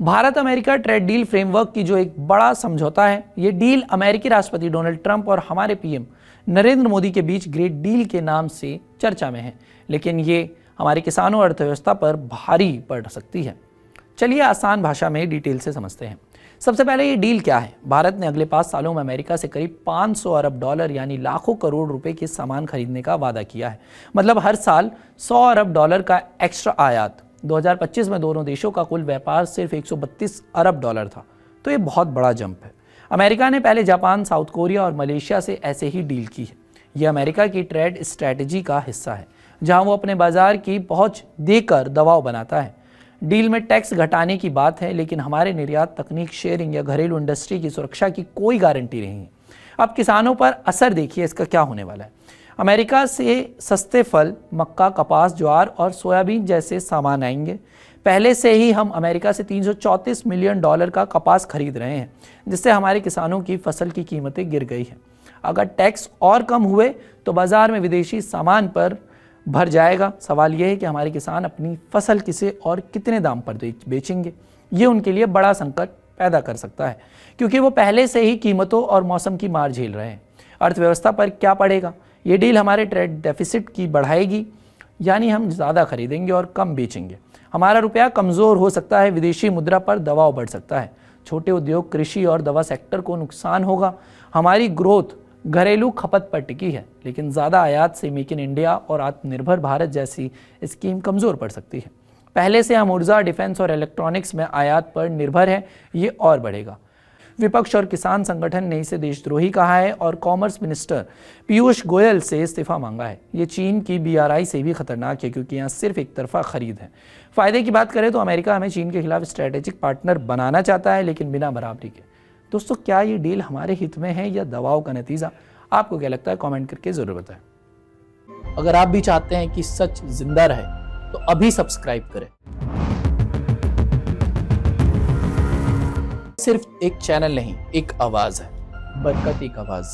Bharat America trade deal framework की जो एक बड़ा समझौता है, ये डील अमेरिकी राष्ट्रपति डोनाल्ड ट्रंप और हमारे पीएम नरेंद्र मोदी के बीच ग्रेट डील के नाम से चर्चा में है, लेकिन ये हमारे किसानों और अर्थव्यवस्था पर भारी पड़ सकती है। चलिए आसान भाषा में डिटेल से समझते हैं। सबसे पहले ये डील क्या है। भारत ने अगले 5 सालों में अमेरिका से करीब 500 अरब डॉलर यानी लाखों करोड़ रुपए के सामान खरीदने का वादा किया है। मतलब हर साल 100 अरब डॉलर का एक्स्ट्रा आयात। 2025 में दोनों देशों का कुल व्यापार सिर्फ 132 अरब डॉलर था, तो ये बहुत बड़ा जंप है। अमेरिका ने पहले जापान, साउथ कोरिया और मलेशिया से ऐसे ही डील की है। ये अमेरिका की ट्रेड स्ट्रैटेजी का हिस्सा है, जहां वो अपने बाजार की पहुंच देकर दबाव बनाता है। डील में टैक्स घटाने की बात है, लेकिन हमारे निर्यात, तकनीक शेयरिंग या घरेलू इंडस्ट्री की सुरक्षा की कोई गारंटी नहीं है। अब किसानों पर असर देखिए इसका क्या होने वाला है। अमेरिका से सस्ते फल, मक्का, कपास, ज्वार और सोयाबीन जैसे सामान आएंगे। पहले से ही हम अमेरिका से 334 मिलियन डॉलर का कपास खरीद रहे हैं, जिससे हमारे किसानों की फसल की कीमतें गिर गई हैं। अगर टैक्स और कम हुए तो बाजार में विदेशी सामान पर भर जाएगा। सवाल यह है कि हमारे किसान अपनी फसल किसे और कितने दाम पर बेचेंगे। ये उनके लिए बड़ा संकट पैदा कर सकता है, क्योंकि वो पहले से ही कीमतों और मौसम की मार झेल रहे हैं। अर्थव्यवस्था पर क्या पड़ेगा। ये डील हमारे ट्रेड डेफिसिट की बढ़ाएगी, यानी हम ज़्यादा खरीदेंगे और कम बेचेंगे। हमारा रुपया कमज़ोर हो सकता है, विदेशी मुद्रा पर दबाव बढ़ सकता है। छोटे उद्योग, कृषि और दवा सेक्टर को नुकसान होगा। हमारी ग्रोथ घरेलू खपत पर टिकी है, लेकिन ज़्यादा आयात से मेक इन इंडिया और आत्मनिर्भर भारत जैसी स्कीम कमज़ोर पड़ सकती है। पहले से हम ऊर्जा, डिफेंस और इलेक्ट्रॉनिक्स में आयात पर निर्भर हैं, ये और बढ़ेगा। विपक्ष और किसान संगठन ने इसे देशद्रोही कहा है और कॉमर्स मिनिस्टर पीयूष गोयल से इस्तीफा मांगा है। ये चीन की BRI से भी खतरनाक है, क्योंकि यहाँ सिर्फ एक तरफा खरीद है। फायदे की बात करें तो अमेरिका हमें चीन के खिलाफ स्ट्रैटेजिक पार्टनर बनाना चाहता है, लेकिन बिना बराबरी के। दोस्तों, क्या ये डील हमारे हित में है या दबाव का नतीजा? आपको क्या लगता है? कमेंट करके जरूर बताएं। अगर आप भी चाहते हैं कि सच जिंदा रहे तो अभी सब्सक्राइब करें। सिर्फ एक चैनल नहीं, एक आवाज है। बरकत एक आवाज।